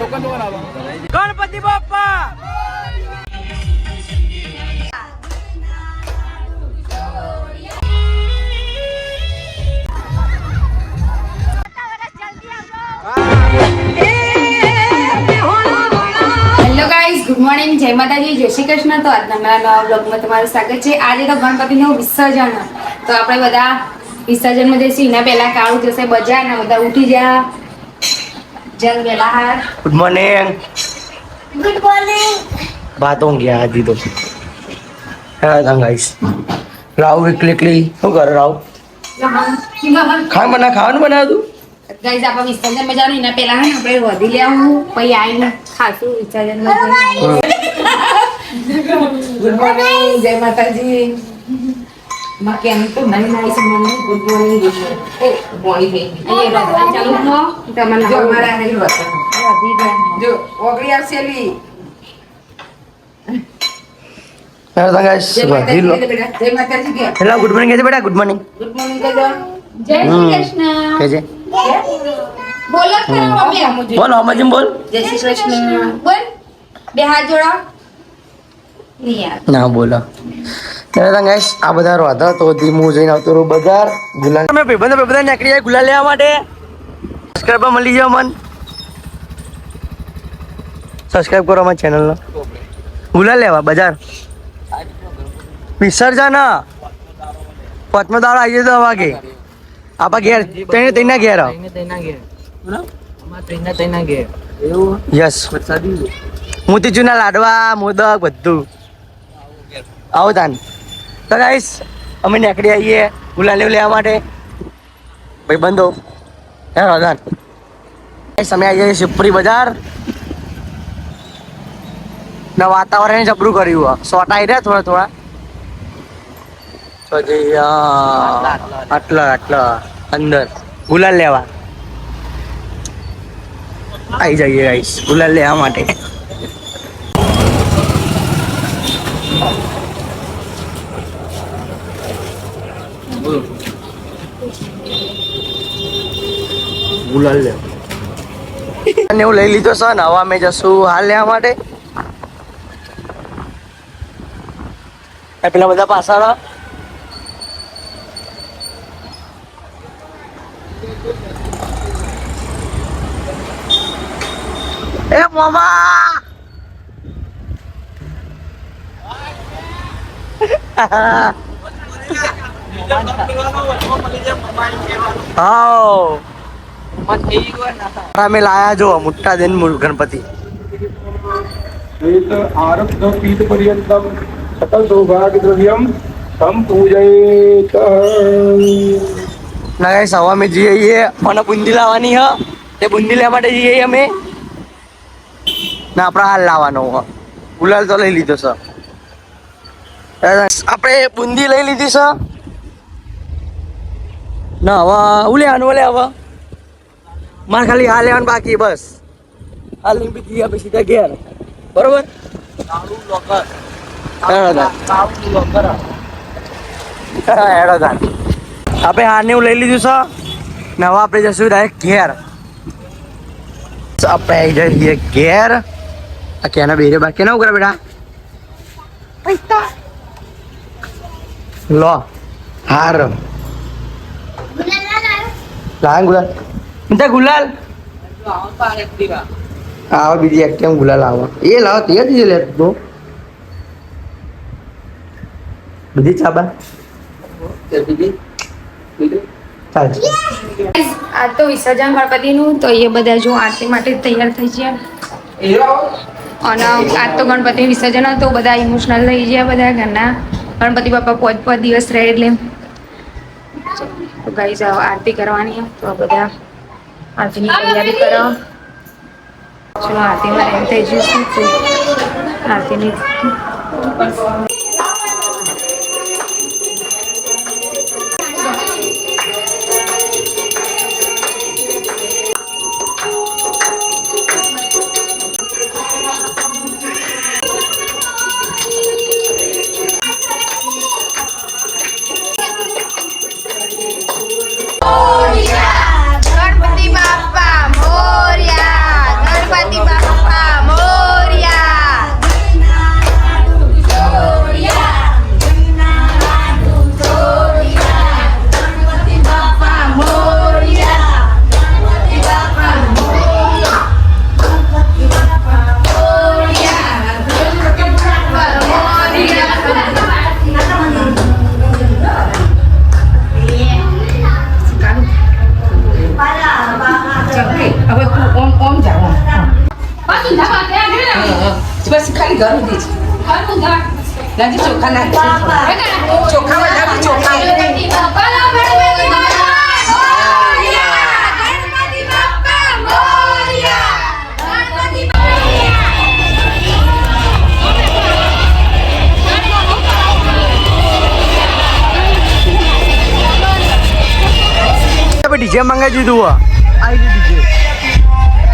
ગણપતિ બાપા good morning, જય માતાજી, જય શ્રી કૃષ્ણ. તો આજના મારા નવા બ્લોગમાં તમારું સ્વાગત છે. આજે તો ગણપતિનું વિસર્જન, તો આપણે બધા વિસર્જનમાં જઈશું. એના પહેલા કાળું જશે બજાર ને બધા ઉઠી જા જલ વેલા હાર. Good morning. Good morning. બાત હોંગે આજી તો હા ગાઈસ. રાવ એકલી શું કરે રાવ? ખાવાનું બનાવ્યું ગાઈસ આપણે વિસર્જનમાં જવાનું. એના પહેલા હે આપણે વધી લેવું, પછી આવીને ખાશું વિસર્જનમાં. ગુડ મોર્નિંગ, જય માતાજી. કેમ તો નહીં નાઈ છે મને. Good morning, good morning. એ ચાલુ નો તમારે જો મારા નહીં હોતા જો ઓગળી આવશે લી. હેલો ગાઈસ, વધી લો. જય માતાજી કે હેલો ગુડ મોર્નિંગ કે બેટા. Good morning. ગુડ મોર્નિંગ કહેજો. જય શ્રી કૃષ્ણ કે છે બોલો ખરા મમ્મી. બોલ અમજીમ બોલ. જય શ્રી કૃષ્ણ બોલ. બે હાથ જોડો. ના બોલો. હેલો ગાઈસ, આ બધા રોધા તો ધીમું જઈને આવતો રહું બજાર. ગુલાલ અમે બધા નીકળી જાય ગુલાલ લેવા માટે. સબસ્ક્રાઇબ મળી જાવ મન. સબસ્ક્રાઇબ કરો અમારી ચેનલનો. ગુલાલ લેવા બજાર વિસર્જન પચમા દાડો આવી જતો વાગે આપા ઘેર તઈને ઘેર યસ મોતીચૂરના લાડવા મોદક બધું આવો તાન. તો ગાઈસ અમે નીકળી આવીએ ગુલાલ લેવા માટે ભાઈ બંધો હેરો તાન. અમે આવી જઈએ શિવપુરી બજાર ના વાતાવરણ જબરું કર્યું સોટા આવી રહ્યા થોડા આટલા અંદર ગુલાલ લેવા આવી જઈએ ગાઈસ ગુલાલ લેવા માટે. ગુલાલ લેવા એવું લઈ લીધો છે ને હવે અમે જશું હાલ લેવા માટે. પેલા બધા પાછળ એ મામા અમે લાયા જો મોટા દિન ગણપતિ आरब्ध पीठ पर्यंतम सकल सौभाग्य द्रव्यम तम पूजयेत. ના ગાઈસ હવે અમે જઈએ મને બુંદી લાવવાની હ તે બુંદી લેવા માટે જઈએ અમે ના આપણે હાલ લાવવાનો હ. ગુલાલ તો લઈ લીધો છે આપણે બુંદી લઈ લીધી છે ના હવે હું લેવાનું લે હવે મારે ખાલી હાલ લેવાનું બાકી બસ. હાલ લઈ બીજી આપણે સીધા ઘેર બરોબર. આપણે હારને હું લઈ લીધું છે ને હવે આપણે જશું ડાયરેક્ટ ઘેર. આપણે આવી જઈએ ઘેર. આ કેના બેરે બા કેના ઉગરા બેટા લો હાર લાય ગુલાલ મિતા ગુલાલ આવો બીજી એક કેમ ગુલાલ આવો એ લાવો તે જ લે તો બધી ચાબા ચાલ. આ તો વિસર્જન ગણપતિનું, તો એ બધા જો આરતી માટે તૈયાર થઈ ગયા. અને આજ તો ગણપતિ વિસર્જન હતું, બધા ઇમોશનલ થઈ ગયા બધા ઘરના. ગણપતિ બાપા 5 દિવસ રહે એટલે તો ગાઈસ આરતી કરવાની, તો બધા આરતીની તૈયારી કરો. ચલો આરતીમાં એમ થઈ જઈશું આરતીની. ગણપતિ બાપા મોર્યા, ગણપતિ બાપા કરતી હવે તું ઓમ ઓમ જા ઓમ હા. પાછું ધાબા ત્યાં ગયો ને હા. બસ ખાલી ઘર સુધી જ ઘરનું ધાબ. નાજી ચોખા નાખ ચોખા વધારે ચોખા ગણપતિ બાપા મોરયા! ગણપતિ બાપા મોરયા! ગણપતિ ડીજે મંગાવી દીધું આવી ગયું ડીજે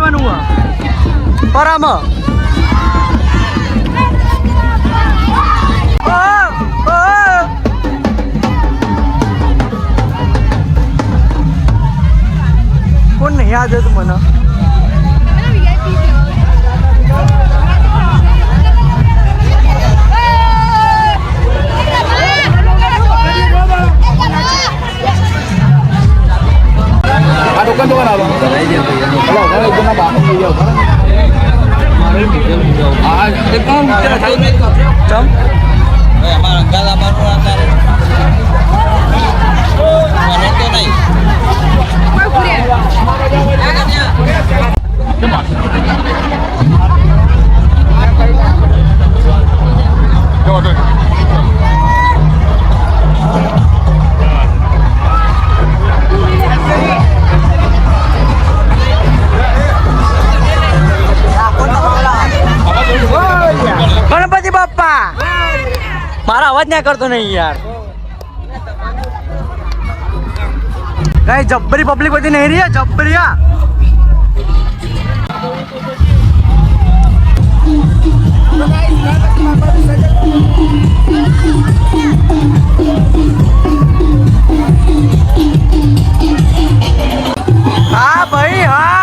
કરવાનું પરામાં કોણ નહીં યાદ હતું મને આ દુકાન તો બનાવો ગણપતિ બાપ્પા મારા અવાજ ના કરતો નહીં યાર કઈ જબ્બરી પબ્લિક બધી નહીં રહી જબ્બરિયા હા ભાઈ હા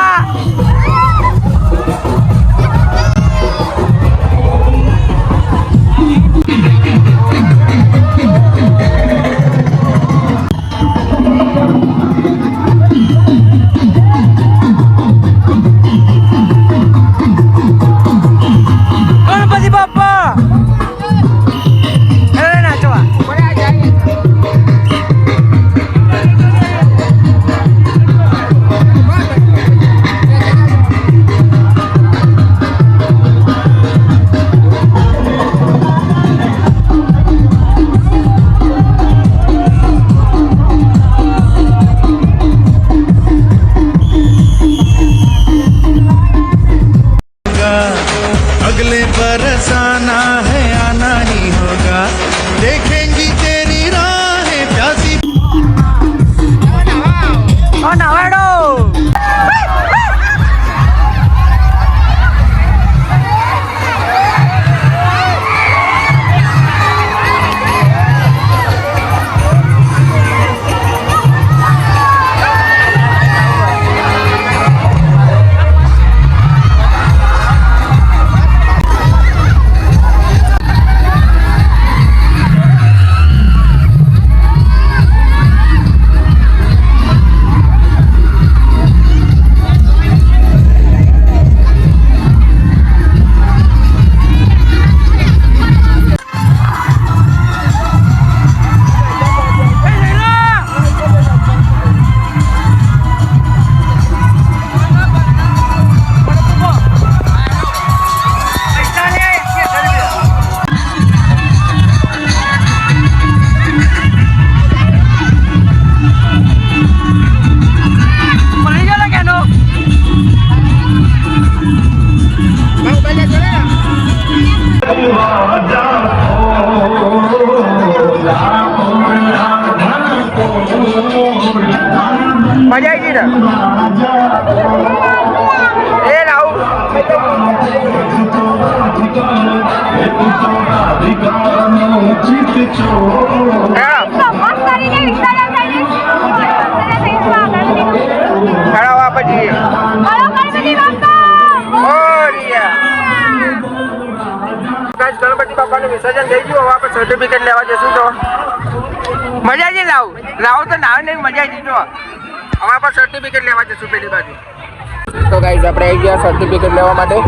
ગણપતિ બાપ્પા નાચવા अगले बरस आना है आना ही होगा देखेंगी तेरी राहें प्यासी નવાડો મજા આવી ગઈ ને એ લાવ ખરાવા પછી ગણપતિ બાપાનું વિસર્જન થઈ ગયું હવે આપણે સર્ટિફિકેટ લેવા જશું તો મજા આવી લાવ તો નાવ નહીં મજા આવી જો હવે આપણે સર્ટિફિકેટ લેવા જશું પેલી બાજુ તો ગાઈઝ આપણે આવી ગયા સર્ટિફિકેટ લેવા માટે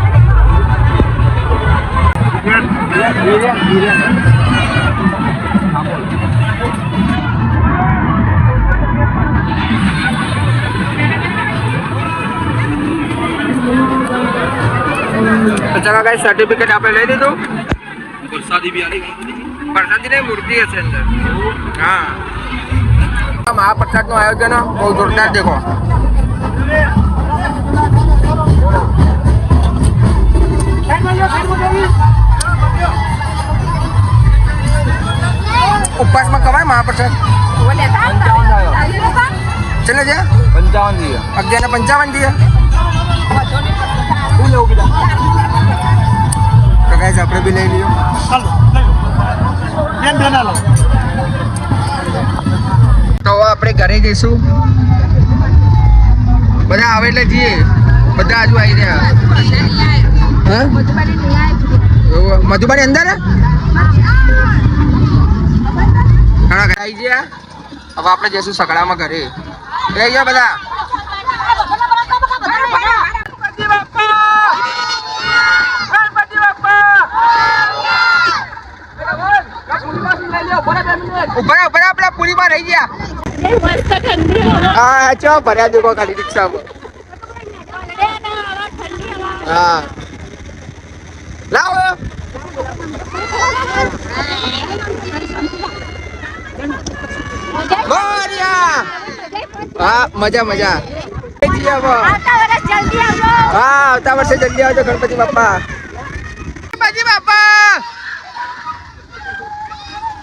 ચાલો ગાઈઝ સર્ટિફિકેટ આપણે લઈ લીધું વરસાદી નહીં મૂર્તિ હશે અંદર હા મહાપ્રસાદનું આયોજન બહુ જોરદાર દેખો ઉપવાસમાં કવાય મહાપ્રસાદ ચલે છે 55 11 ને 55 દિયા તો હવે આપણે ઘરે જઈશું. બધા આવે એટલે જઈએ. બધા હજુ આવી રહ્યા. હા મધુબાની અંદર આવી ગયા. હવે આપણે જઈશું સકડામાં ઘરે. રહી ગયા બધા. ઉપર આપડા પૂરીમાં રહી ગયા. હા ચો ભર્યા દેખો ખાલી રિક્ષામાં. હા લાવો. હા મજા મજા. હા આવતા વર્ષે જલ્દી આવજો ગણપતિ બાપા. ગણપતિ બાપા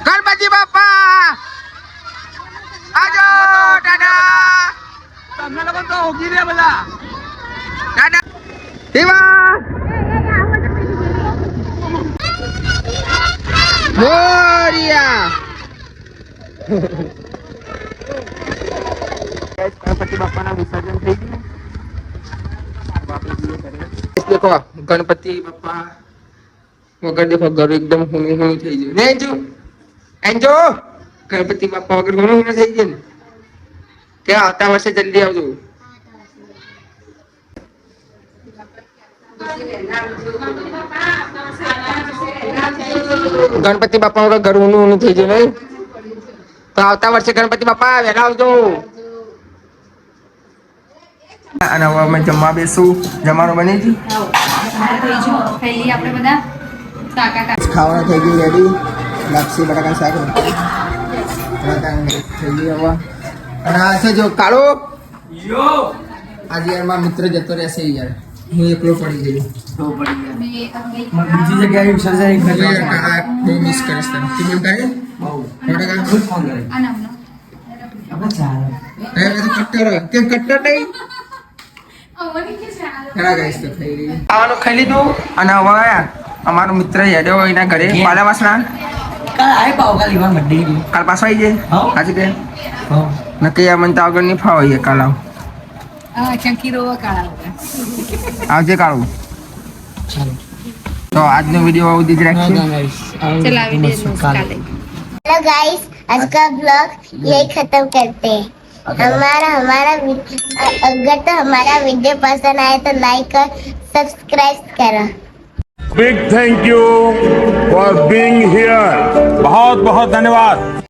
ગણપતિ બાપા આજો દાદા. તમને લોકો તો ઓગી રે બધા દાદા. દેવા મોરિયા. ગણપતિ બાપાના વિસર્જન થઈ ગયું. દેખો ગણપતિ બાપા વગર દેખો ઘર એકદમ હુનું હુનું થઈ ગયું. ને એન્જો ગણપતિ બાપા વગર હુનું હુનું થઈ ગયું. કે આવતા વર્ષે જલ્દી આવજો. ગણપતિ બાપા વગર ઘર હુનું હુનું થઈ ગયું નહીં. તો આવતા વર્ષે ગણપતિ બાપા વહેલા આવજો. અને હવે અમે જમવા બેસું. જમવાનું બની ગયું. ખાવાનું થઈ ગયું રેડી. લાપસી બટાકા શાક થઈ ગયું હવે. અને આ છે જો કાળો. આજે યાર મારો મિત્ર જતો રહેશે યાર. હું એકલો પડી ગયો. બીજી જગ્યાએ વિસર્જન બહુ મિસ કરીશ તને. તું એમ કરે કટ્ટર નહીં. ખાવાનું ખાઈ લીધું અને હવે અમારો મિત્ર હેડ્યો એના ઘરે પાલાવાસના. કાલ પાછો આવી જાય. આજે કે નક્કી મને તો આગળ નહીં ફાવે કાલ આવ. આવજે કાળું. તો આજનો વિડીયો આવું જ રાખીએ. हेलो गाइस, आज का ब्लॉग यही खत्म करते हैं. हमारा अगर तो हमारा वीडियो पसंद आए तो लाइक और सब्सक्राइब करो. Big thank you for being here. बहुत बहुत धन्यवाद.